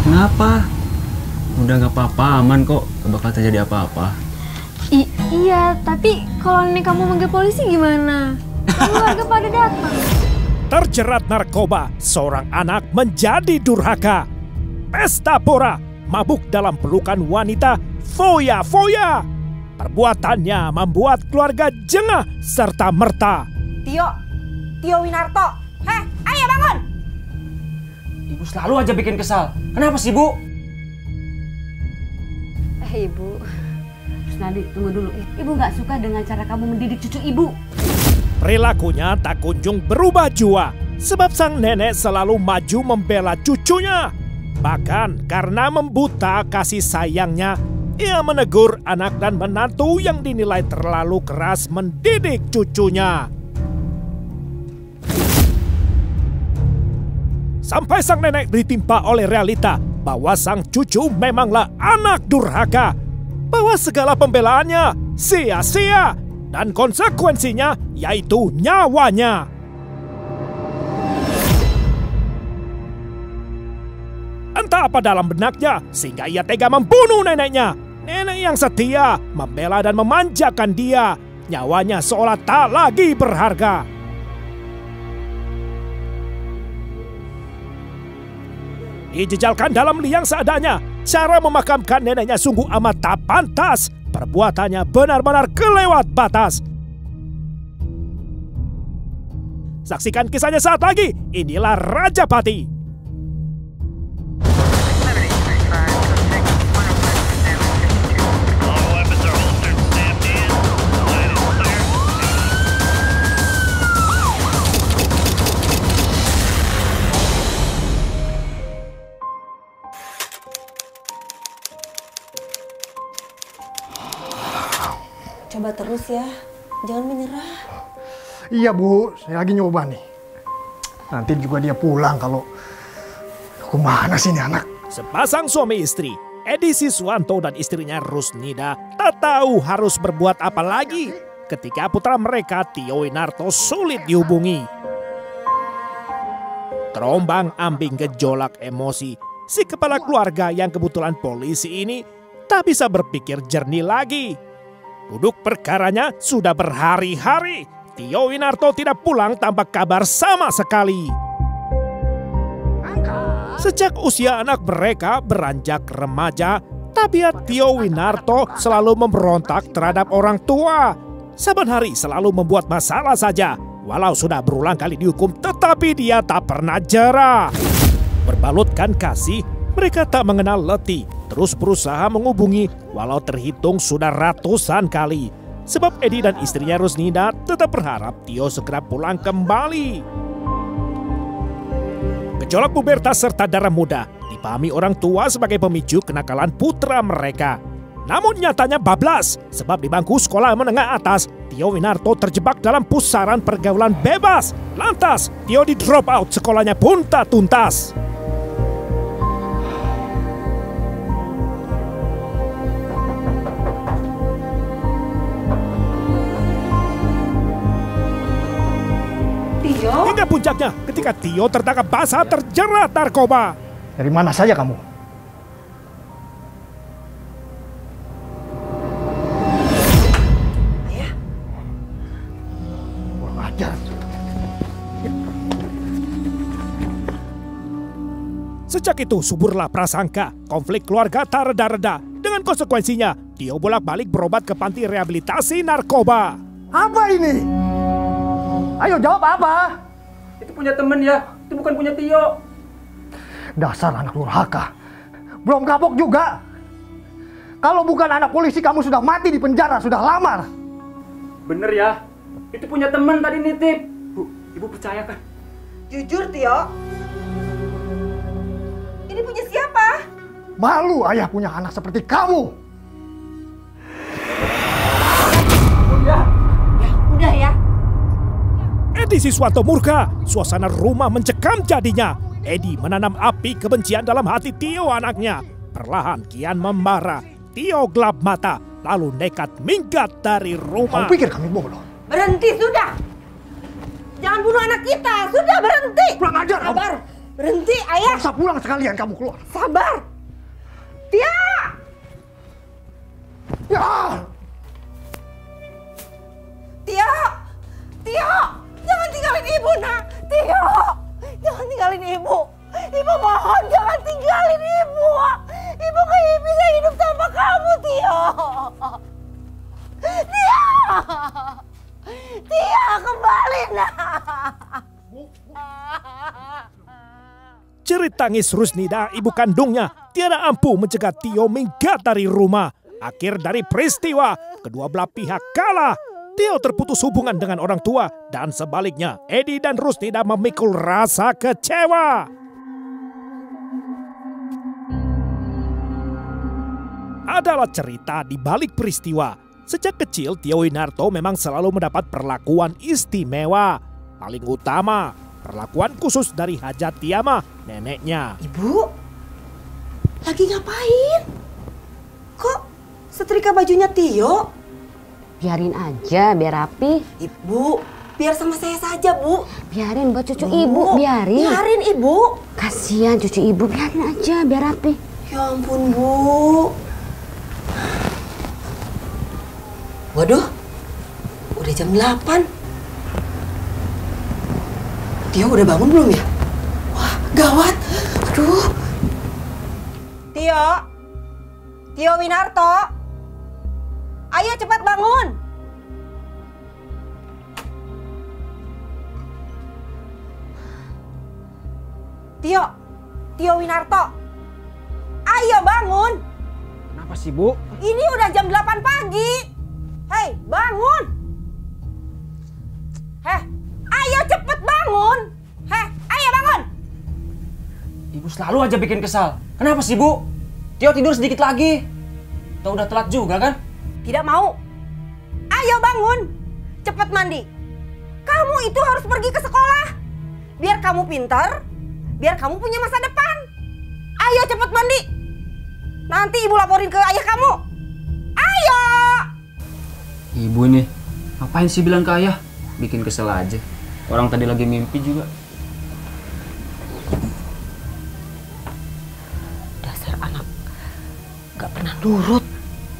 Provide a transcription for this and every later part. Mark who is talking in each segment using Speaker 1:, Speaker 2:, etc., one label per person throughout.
Speaker 1: Kenapa? Udah nggak apa-apa, aman kok. Gak bakal terjadi apa-apa.
Speaker 2: Iya, tapi kalau nenek kamu manggil polisi gimana? Keluarga pada datang.
Speaker 3: Terjerat narkoba, seorang anak menjadi durhaka. Pesta pora, mabuk dalam pelukan wanita, foya-foya. Perbuatannya membuat keluarga jengah serta merta.
Speaker 4: Tio Winarto, ayo bangun!
Speaker 1: Ibu selalu aja bikin kesal. Kenapa sih, Bu?
Speaker 4: Ibu, Rusnadi, tunggu dulu. Ibu nggak suka dengan cara kamu mendidik cucu ibu.
Speaker 3: Perilakunya tak kunjung berubah jua, sebab sang nenek selalu maju membela cucunya. Bahkan karena membuta kasih sayangnya, ia menegur anak dan menantu yang dinilai terlalu keras mendidik cucunya. Sampai sang nenek ditimpa oleh realita bahwa sang cucu memanglah anak durhaka, bahwa segala pembelaannya sia-sia dan konsekuensinya yaitu nyawanya. Entah apa dalam benaknya sehingga ia tega membunuh neneknya. Nenek yang setia, membela dan memanjakan dia. Nyawanya seolah tak lagi berharga. Dijejalkan dalam liang seadanya, cara memakamkan neneknya sungguh amat tak pantas. Perbuatannya benar-benar kelewat batas. Saksikan kisahnya saat lagi. Inilah Rajapati.
Speaker 4: Coba terus ya, jangan menyerah.
Speaker 5: Iya Bu, saya lagi nyoba nih. Nanti juga dia pulang kalau... Kemana sih ini anak?
Speaker 3: Sepasang suami istri, Edi Siswanto dan istrinya Rusnida, tak tahu harus berbuat apa lagi ketika putra mereka Tio Winarto sulit dihubungi. Terombang ambing gejolak emosi, si kepala keluarga yang kebetulan polisi ini tak bisa berpikir jernih lagi. Duduk perkaranya sudah berhari-hari. Tio Winarto tidak pulang tanpa kabar sama sekali. Sejak usia anak mereka beranjak remaja, tabiat Tio Winarto selalu memberontak terhadap orang tua. Saban hari selalu membuat masalah saja. Walau sudah berulang kali dihukum, tetapi dia tak pernah jera. Berbalutkan kasih, mereka tak mengenal letih. Terus berusaha menghubungi walau terhitung sudah ratusan kali. Sebab Edi dan istrinya Rusnida tetap berharap Tio segera pulang kembali. Gejolak pubertas serta darah muda dipahami orang tua sebagai pemicu kenakalan putra mereka. Namun nyatanya bablas, sebab di bangku sekolah menengah atas, Tio Winarto terjebak dalam pusaran pergaulan bebas. Lantas, Tio di drop out sekolahnya pun tak tuntas. Hingga puncaknya ketika Tio tertangkap basah terjerat narkoba.
Speaker 5: Dari mana saja kamu?
Speaker 4: Ayah.
Speaker 5: Kurang ajar.
Speaker 3: Sejak itu suburlah prasangka. Konflik keluarga tak reda-reda. Dengan konsekuensinya, Tio bolak-balik berobat ke panti rehabilitasi narkoba.
Speaker 5: Apa ini? Ayo jawab apa?
Speaker 1: Itu punya temen ya, itu bukan punya Tio.
Speaker 5: Dasar anak durhaka. Belum kapok juga. Kalau bukan anak polisi kamu sudah mati di penjara, sudah lamar.
Speaker 1: Bener ya, itu punya temen tadi nitip. Bu, ibu percaya kan?
Speaker 4: Jujur Tio, ini punya siapa?
Speaker 5: Malu ayah punya anak seperti kamu.
Speaker 4: Udah ya.
Speaker 3: Edi Siswanto murka, suasana rumah mencekam jadinya. Edi menanam api kebencian dalam hati Tio anaknya. Perlahan kian membara. Tio gelap mata, lalu nekat minggat dari rumah.
Speaker 5: Kamu pikir kami bodoh?
Speaker 4: Berhenti sudah. Jangan bunuh anak kita. Sudah berhenti.
Speaker 5: Kurang ajar kamu.
Speaker 4: Sabar. Berhenti, ayah.
Speaker 5: Masa pulang sekalian kamu keluar.
Speaker 4: Sabar. Tia.
Speaker 5: Ya.
Speaker 4: Tio. Tio. Jangan tinggalin ibu, nak. Tio. Jangan tinggalin ibu. Ibu mohon jangan tinggalin ibu. Ibu kayak bisa hidup tanpa kamu, Tio. Tio. Tio, kembali, nak.
Speaker 3: Jerit tangis Rusnida, ibu kandungnya, tiada ampuh mencegah Tio minggat dari rumah. Akhir dari peristiwa, kedua belah pihak kalah. Tio terputus hubungan dengan orang tua, dan sebaliknya, Edi dan Rusnida memikul rasa kecewa. Adalah cerita di balik peristiwa. Sejak kecil, Tio Winarto memang selalu mendapat perlakuan istimewa. Paling utama, perlakuan khusus dari Hajat Tiamah, neneknya.
Speaker 4: Ibu, lagi ngapain? Kok setrika bajunya Tio?
Speaker 6: Biarin aja, biar rapi.
Speaker 4: Ibu, biar sama saya saja, Bu.
Speaker 6: Biarin buat cucu ibu, biarin.
Speaker 4: Biarin, Ibu.
Speaker 6: Kasihan cucu ibu, biarin aja, biar rapi.
Speaker 4: Ya ampun, Bu. Waduh, udah jam 8. Tio udah bangun belum ya? Wah, gawat. Aduh. Tio Winarto. Ayo cepat bangun. Tio Winarto. Ayo bangun.
Speaker 1: Kenapa sih, Bu?
Speaker 4: Ini udah jam 8 pagi. Hei, bangun. Ayo cepet bangun. Ayo bangun.
Speaker 1: Ibu selalu aja bikin kesal. Kenapa sih, Bu? Tio tidur sedikit lagi. Atau udah telat juga kan?
Speaker 4: Tidak mau. Ayo bangun. Cepet mandi. Kamu itu harus pergi ke sekolah. Biar kamu pintar. Biar kamu punya masa depan. Ayo cepet mandi. Nanti ibu laporin ke ayah kamu. Ayo.
Speaker 1: Ibu ini, ngapain sih bilang ke ayah? Bikin kesel aja. Orang tadi lagi mimpi juga.
Speaker 4: Dasar anak. Gak pernah nurut.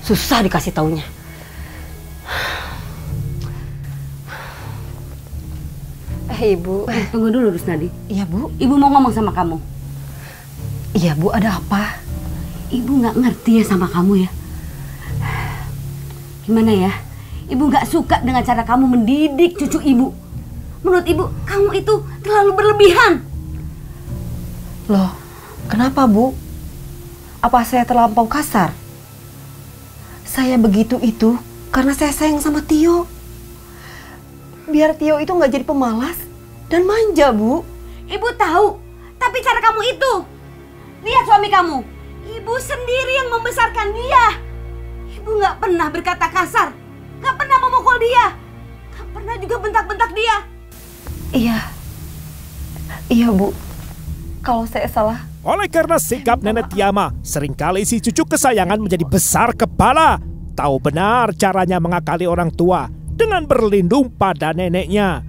Speaker 4: Susah dikasih taunya. Ibu.
Speaker 6: Tunggu dulu, Rusnadi.
Speaker 4: Iya, Bu.
Speaker 6: Ibu mau ngomong sama kamu.
Speaker 4: Iya, Bu. Ada apa?
Speaker 6: Ibu nggak ngerti ya sama kamu ya. Gimana ya? Ibu nggak suka dengan cara kamu mendidik cucu ibu. Menurut ibu, kamu itu terlalu berlebihan.
Speaker 4: Loh, kenapa, Bu? Apa saya terlampau kasar? Saya begitu itu karena saya sayang sama Tio. Biar Tio itu nggak jadi pemalas dan manja, Bu.
Speaker 6: Ibu tahu, tapi cara kamu itu. Lihat suami kamu. Ibu sendiri yang membesarkan dia. Ibu nggak pernah berkata kasar. Nggak pernah memukul dia. Nggak pernah juga bentak-bentak dia.
Speaker 4: Iya, Bu. Kalau saya salah.
Speaker 3: Oleh karena sikap Nenek Tiamah, seringkali si cucu kesayangan menjadi besar kepala. Tahu benar caranya mengakali orang tua dengan berlindung pada neneknya.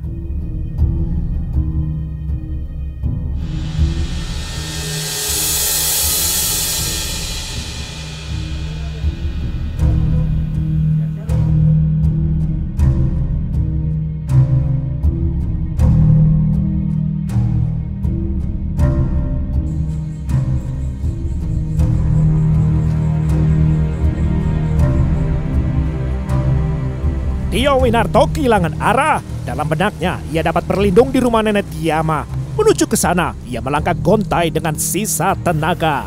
Speaker 3: Tio Winarto kehilangan arah. Dalam benaknya, ia dapat berlindung di rumah Nenek Tiamah. Menuju ke sana, ia melangkah gontai dengan sisa tenaga.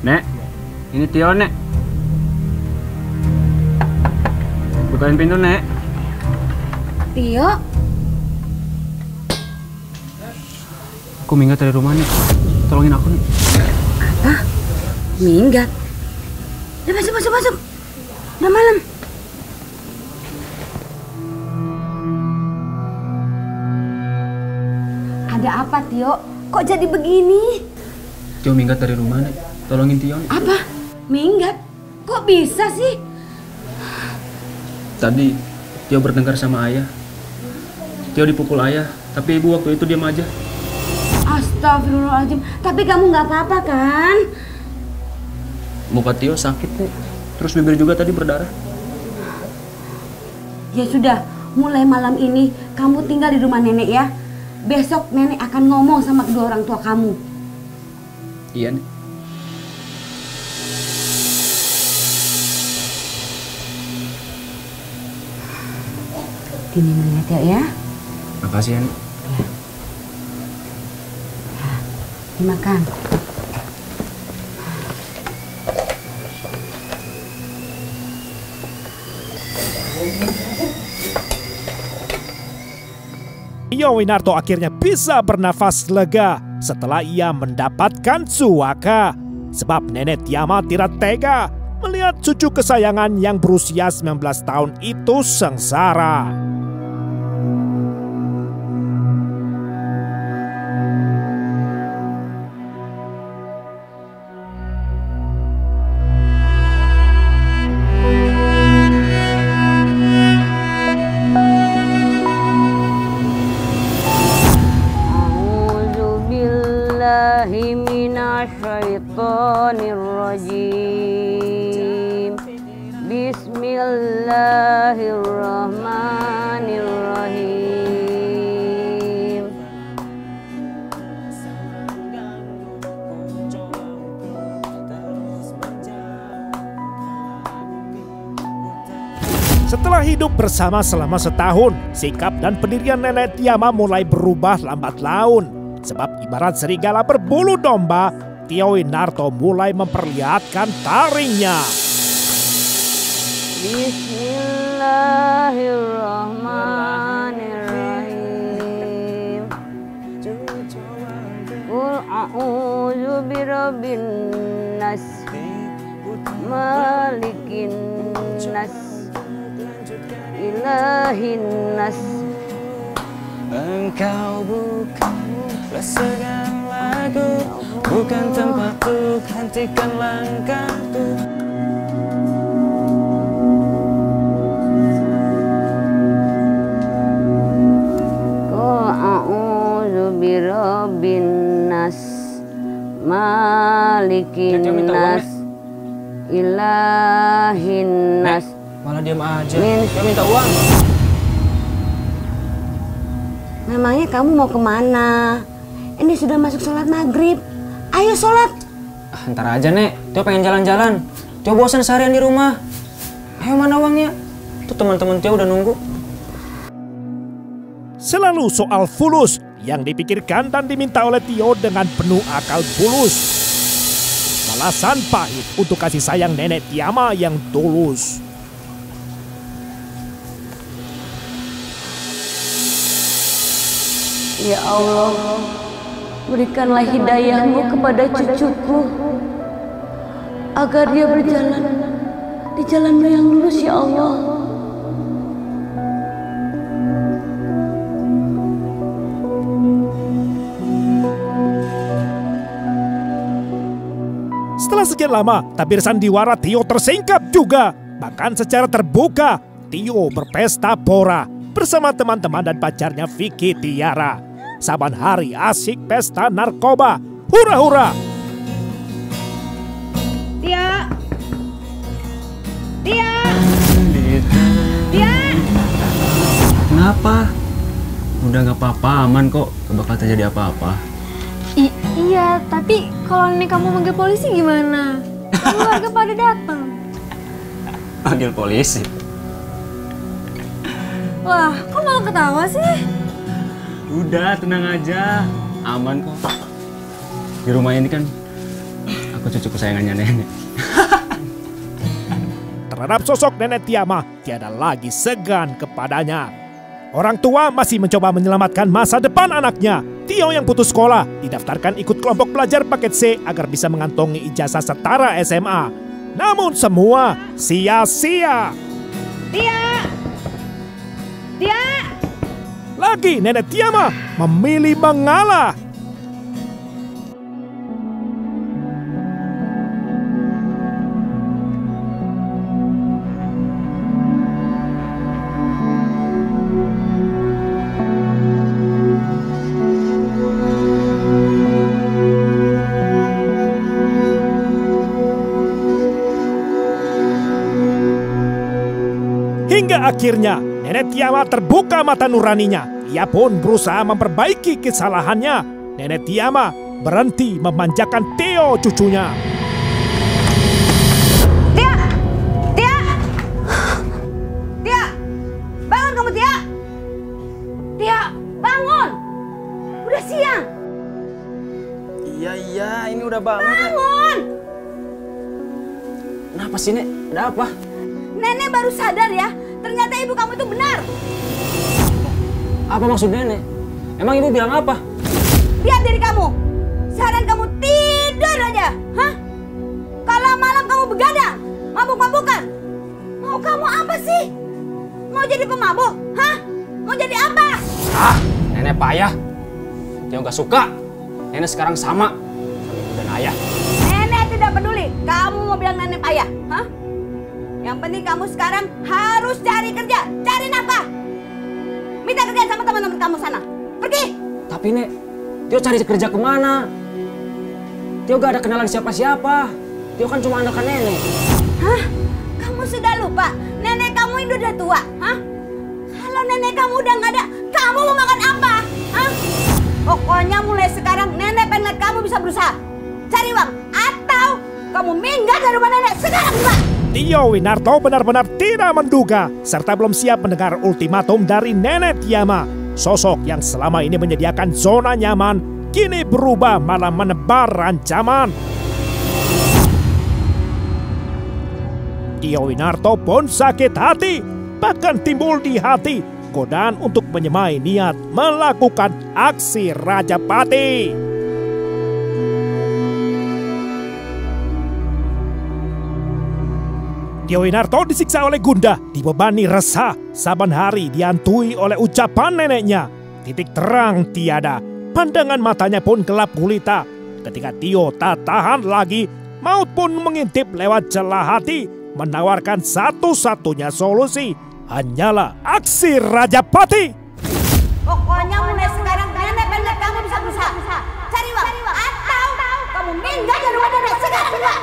Speaker 1: Nek, ini Tio, Nek. Bukain pintu, Nek.
Speaker 6: Tio,
Speaker 1: Aku minggat dari rumah, Nek. Tolongin aku, Nek.
Speaker 6: apa? Minggat. Ya masuk. Udah malam. Ada apa, Tio? Kok jadi begini?
Speaker 1: Tio minggat dari rumah, Nek. Tolongin Tio, Nek.
Speaker 6: Apa? Minggat? Kok bisa sih?
Speaker 1: Tadi Tio bertengkar sama ayah. Tio dipukul ayah, tapi ibu waktu itu diam aja.
Speaker 6: Astagfirullahaladzim. Tapi kamu nggak apa-apa kan?
Speaker 1: Muka Tio sakit nih. Terus bibir juga tadi berdarah.
Speaker 6: Ya sudah, mulai malam ini kamu tinggal di rumah nenek ya. Besok nenek akan ngomong sama kedua orang tua kamu.
Speaker 1: Iya nih.
Speaker 6: Diminum ya.
Speaker 1: Makasih ya nih.
Speaker 6: Dimakan.
Speaker 3: Tio Winarto akhirnya bisa bernafas lega setelah ia mendapatkan suaka. Sebab nenek Tiama tidak tega melihat cucu kesayangan yang berusia 19 tahun itu sengsara.
Speaker 6: Minasyaitonirrajim. Bismillahirrahmanirrahim.
Speaker 3: Setelah hidup bersama selama setahun, sikap dan pendirian nenek Tiama mulai berubah lambat laun. Sebab ibarat serigala berbulu domba, Tio Winarto mulai memperlihatkan taringnya.
Speaker 6: Bismillahirrahmanirrahim. Qul a'udzu birabbin nas, malikin nas, ilahin nas.
Speaker 1: Engkau bukan segan lagu, bukan tempat untuk hentikan langkahku.
Speaker 6: Qul a'udzu birabbin nas, malikin nas, ilahin nas.
Speaker 1: Malah diam aja. Dia minta uang.
Speaker 6: Memangnya kamu mau kemana? Ini sudah masuk sholat maghrib. Ayo sholat.
Speaker 1: Ntar aja, Nek. Tio pengen jalan-jalan. Tio bosan seharian di rumah. Ayo, mana uangnya? Tuh teman-teman Tio udah nunggu.
Speaker 3: Selalu soal fulus yang dipikirkan dan diminta oleh Tio dengan penuh akal bulus. Balasan pahit untuk kasih sayang nenek Tiama yang tulus.
Speaker 6: Ya Allah, berikanlah hidayahmu kepada cucuku agar dia berjalan di jalanmu yang lurus, ya Allah.
Speaker 3: Setelah sekian lama, tabir sandiwara Tio tersingkap juga. Bahkan secara terbuka, Tio berpesta pora bersama teman-teman dan pacarnya Vicky Tiara. Saban hari asik pesta narkoba. Hura-hura!
Speaker 6: Tia! Tia! Tia!
Speaker 1: Kenapa? Udah gak apa-apa, aman kok. Gak bakal terjadi apa-apa.
Speaker 2: Iya, tapi kalau nenek kamu manggil polisi gimana? Keluarga pada datang.
Speaker 1: Panggil polisi?
Speaker 2: Wah, kok malah ketawa sih?
Speaker 1: Udah, tenang aja. Aman kok. Di rumah ini kan aku cucu kesayangannya nenek.
Speaker 3: Terhadap sosok nenek Tiama, tiada lagi segan kepadanya. Orang tua masih mencoba menyelamatkan masa depan anaknya. Tio yang putus sekolah didaftarkan ikut kelompok pelajar paket C agar bisa mengantongi ijazah setara SMA. Namun semua sia-sia.
Speaker 6: Tia! Tia!
Speaker 3: Lagi nenek Tiama memilih mengalah. Pada akhirnya, Nenek Tiama terbuka mata nuraninya. Ia pun berusaha memperbaiki kesalahannya. Nenek Tiama berhenti memanjakan Tio cucunya.
Speaker 6: Tia! Tia! Tia! Bangun kamu, Tia! Tia, bangun! Udah siang!
Speaker 1: Iya, ini udah bangun.
Speaker 6: Bangun!
Speaker 1: Kenapa sih, Nek? Ada apa?
Speaker 6: Nenek baru sadar ya, ternyata ibu kamu itu benar.
Speaker 1: Apa maksud Nenek? Emang ibu bilang apa?
Speaker 6: Lihat diri kamu, seharian kamu tidur aja, hah? Kalau malam kamu begadang, mabuk-mabukan. Mau kamu apa sih? Mau jadi pemabuk, hah? Mau jadi apa?
Speaker 1: Ah, Nenek payah. Tio gak suka. Nenek sekarang sama ibu dan ayah.
Speaker 6: Nenek tidak peduli kamu mau bilang nenek payah, hah? Yang penting kamu sekarang harus cari kerja, cari nafkah. Minta kerjaan sama teman-teman kamu sana. Pergi.
Speaker 1: Tapi Nek, Tio cari kerja kemana? Tio gak ada kenalan siapa-siapa. Tio kan cuma anak nenek.
Speaker 6: Hah? Kamu sudah lupa? Nenek kamu itu udah tua, hah? Kalau nenek kamu udah nggak ada, kamu mau makan apa? Hah? Pokoknya mulai sekarang nenek pengen lihat kamu bisa berusaha. Cari uang, atau kamu minggat dari rumah nenek sekarang juga.
Speaker 3: Tio Winarto benar-benar tidak menduga serta belum siap mendengar ultimatum dari Nenek Tiama. Sosok yang selama ini menyediakan zona nyaman kini berubah malah menebar ancaman. Tio Winarto pun sakit hati, bahkan timbul di hati godaan untuk menyemai niat melakukan aksi Rajapati. Tio Winarto disiksa oleh Gunda, dibebani resah, saban hari dihantui oleh ucapan neneknya. Titik terang tiada, pandangan matanya pun gelap gulita. Ketika Tio tak tahan lagi, maut pun mengintip lewat celah hati, menawarkan satu-satunya solusi, hanyalah aksi Rajapati.
Speaker 6: Pokoknya mulai sekarang nenek pengen lihat kamu bisa berusaha. Cari uang, atau kamu minggat dari rumah nenek sekarang juga.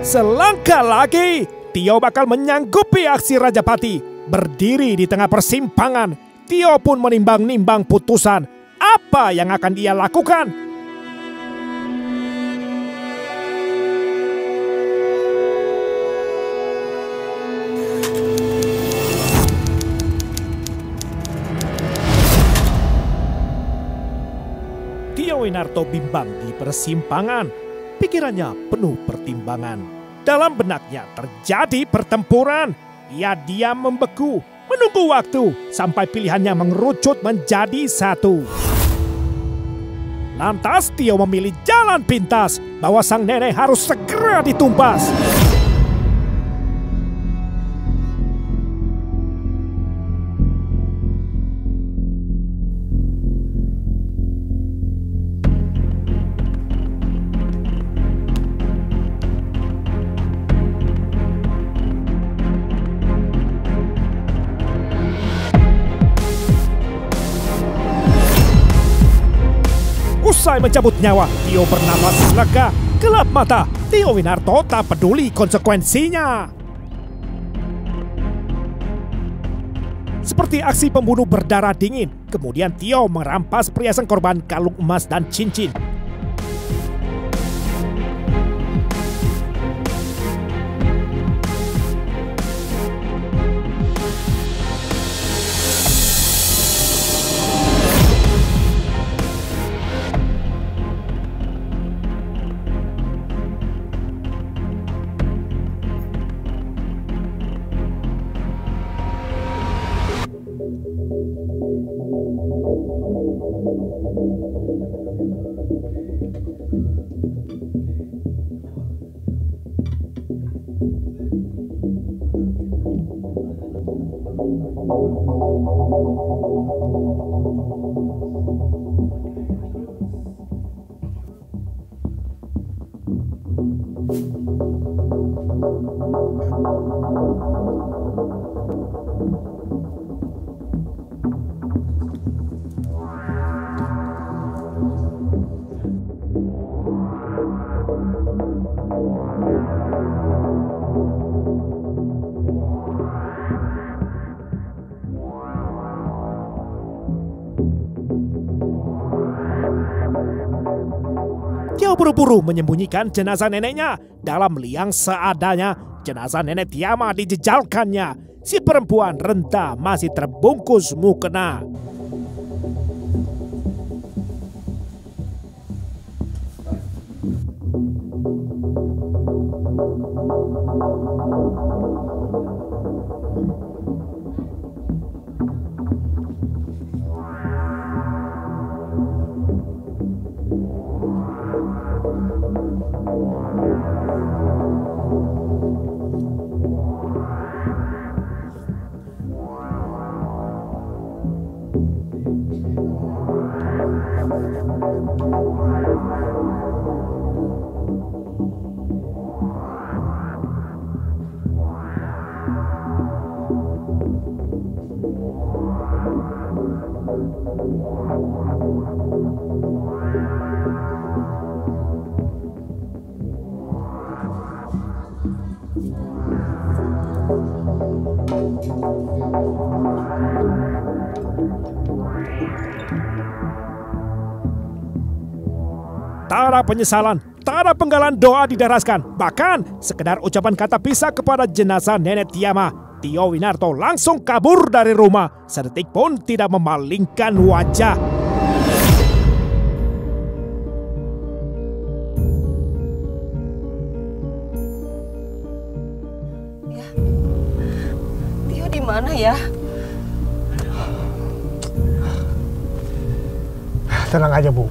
Speaker 3: Selangkah lagi, Tio bakal menyanggupi aksi Rajapati. Berdiri di tengah persimpangan, Tio pun menimbang-nimbang putusan. Apa yang akan dia lakukan? Tio Winarto bimbang di persimpangan. Pikirannya penuh pertimbangan. Dalam benaknya terjadi pertempuran. Ia diam membeku, menunggu waktu sampai pilihannya mengerucut menjadi satu. Lantas Tio memilih jalan pintas bahwa sang nenek harus segera ditumpas. Usai mencabut nyawa, Tio bernapas lega. Gelap mata, Tio Winarto tak peduli konsekuensinya. Seperti aksi pembunuh berdarah dingin, kemudian Tio merampas perhiasan korban, kalung emas dan cincin. buru-buru menyembunyikan jenazah neneknya. Dalam liang seadanya, jenazah nenek Tiama dijejalkannya. Si perempuan renta masih terbungkus mukena. Tak ada penyesalan, tak ada penggalan doa didaraskan. Bahkan sekedar ucapan kata pisah kepada jenazah nenek Tiama, Tio Winarto langsung kabur dari rumah. Sedetik pun tidak memalingkan wajah.
Speaker 4: Ya, Tio di mana ya?
Speaker 5: Tenang aja, Bu.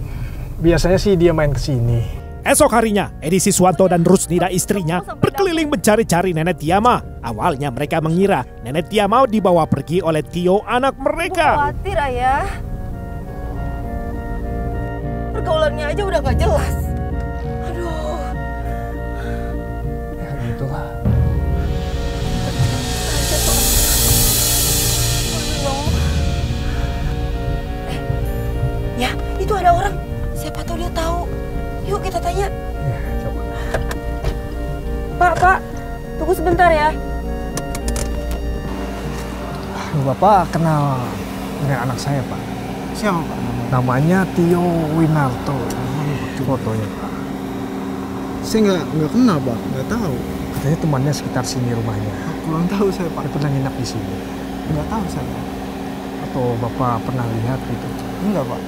Speaker 5: Biasanya sih dia main ke sini.
Speaker 3: Esok harinya, Edi Siswanto dan Rusnida istrinya berkeliling mencari-cari nenek Tiama. Awalnya mereka mengira nenek Tiama dibawa pergi oleh Tio anak mereka.
Speaker 4: Khawatir, Ayah. Pergaulannya aja udah gak jelas. Aduh.
Speaker 5: Ya gitulah.
Speaker 4: Ya, itu ada orang. Siapa tahu dia tahu. Yuk kita tanya.
Speaker 5: Ya, coba.
Speaker 4: Pak, tunggu sebentar ya.
Speaker 5: Bapak kenal dengan anak saya, Pak.
Speaker 7: Siapa, Pak?
Speaker 5: Namanya Tio Winarto. Fotonya, Pak.
Speaker 7: Saya nggak kenal, Pak. Nggak tahu.
Speaker 5: Katanya temannya sekitar sini rumahnya.
Speaker 7: Kurang tahu saya, Pak.
Speaker 5: Dia pernah nginap di sini.
Speaker 7: Nggak tahu saya.
Speaker 5: Atau Bapak pernah lihat gitu?
Speaker 7: Enggak, Pak.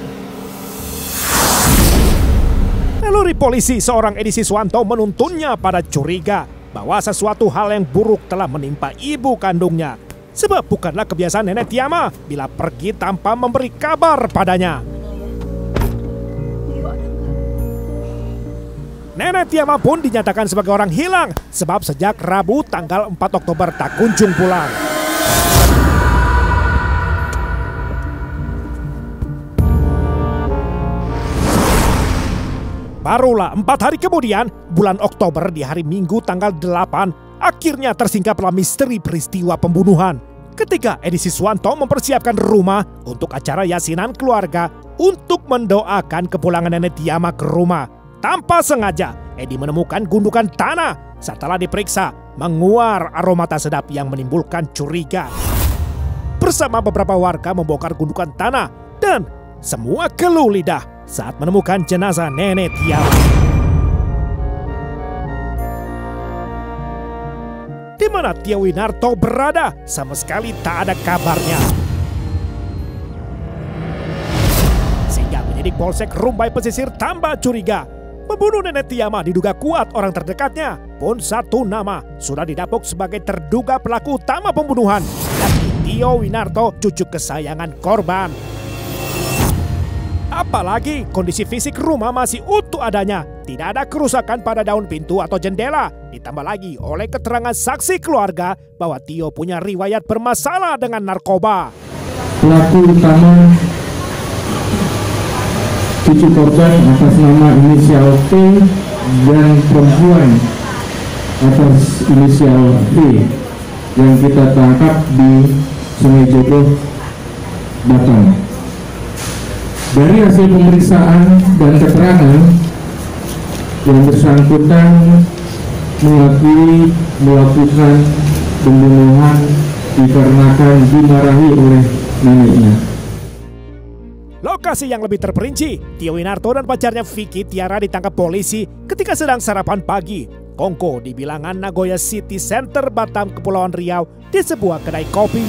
Speaker 3: Naluri polisi seorang Edi Siswanto menuntunnya pada curiga bahwa sesuatu hal yang buruk telah menimpa ibu kandungnya. Sebab bukanlah kebiasaan nenek Tiama bila pergi tanpa memberi kabar padanya. Nenek Tiama pun dinyatakan sebagai orang hilang sebab sejak Rabu tanggal 4 Oktober tak kunjung pulang. Barulah 4 hari kemudian, bulan Oktober di hari Minggu tanggal 8, akhirnya tersingkaplah misteri peristiwa pembunuhan. Ketika Edi Siswanto mempersiapkan rumah untuk acara yasinan keluarga untuk mendoakan kepulangan nenek Tiama ke rumah. Tanpa sengaja, Edi menemukan gundukan tanah. Setelah diperiksa, menguar aroma tak sedap yang menimbulkan curiga. Bersama beberapa warga membongkar gundukan tanah dan semua keluh lidah saat menemukan jenazah nenek Tiama. Di mana Tio Winarto berada, sama sekali tak ada kabarnya. Sehingga penyidik Polsek Rumbai Pesisir tambah curiga. Pembunuh nenek Tiama diduga kuat orang terdekatnya. Pun satu nama sudah didapuk sebagai terduga pelaku utama pembunuhan, yakni Tio Winarto, cucu kesayangan korban. Apalagi kondisi fisik rumah masih utuh adanya. Tidak ada kerusakan pada daun pintu atau jendela. Ditambah lagi oleh keterangan saksi keluarga bahwa Tio punya riwayat bermasalah dengan narkoba.
Speaker 8: Pelaku utama cucu korban atas nama inisial P dan perempuan atas inisial V yang kita tangkap di Sungai Jodoh, Batam. Dari hasil pemeriksaan dan keterangan, yang bersangkutan mengakui melakukan pembunuhan dikarenakan dimarahi oleh neneknya.
Speaker 3: Lokasi yang lebih terperinci, Tio Winarto dan pacarnya Vicky Tiara ditangkap polisi ketika sedang sarapan pagi. Kongko di bilangan Nagoya City Center, Batam, Kepulauan Riau di sebuah kedai kopi.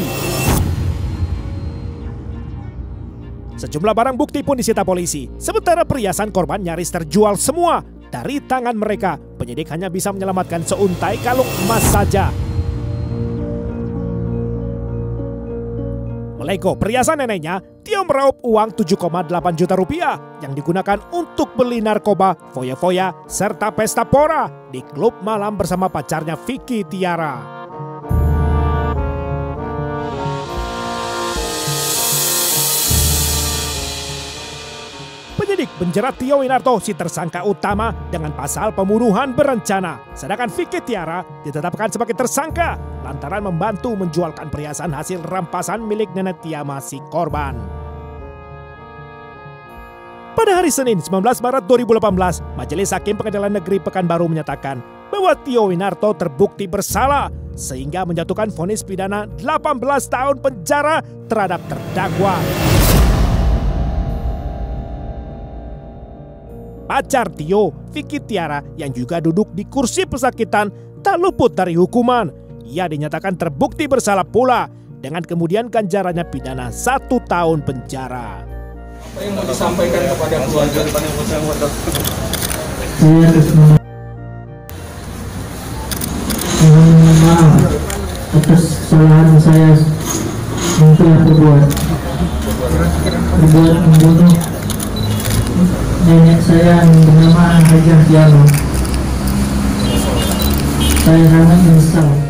Speaker 3: Sejumlah barang bukti pun disita polisi, sementara perhiasan korban nyaris terjual semua. Dari tangan mereka, penyidik hanya bisa menyelamatkan seuntai kalung emas saja. Melego perhiasan neneknya, Tio meraup uang 7,8 juta rupiah yang digunakan untuk beli narkoba, foya-foya, serta pesta pora di klub malam bersama pacarnya Vicky Tiara. Penyidik menjerat Tio Winarto, si tersangka utama, dengan pasal pembunuhan berencana. Sedangkan Vicky Tiara ditetapkan sebagai tersangka lantaran membantu menjualkan perhiasan hasil rampasan milik nenek Tiama si korban. Pada hari Senin 19 Maret 2018, Majelis Hakim Pengadilan Negeri Pekanbaru menyatakan bahwa Tio Winarto terbukti bersalah sehingga menjatuhkan vonis pidana 18 tahun penjara terhadap terdakwa. Pacar Tio, Vicky Tiara, yang juga duduk di kursi pesakitan, tak luput dari hukuman. Ia dinyatakan terbukti bersalah pula, dengan kemudian ganjarannya pidana 1 tahun penjara.
Speaker 9: Apa yang mau disampaikan kepada keluarga?
Speaker 8: Saya mohon maaf atas kesalahan saya yang telah berbuat membunuh nenek saya yang bernama Hajah Tiara. Saya sangat menyesal.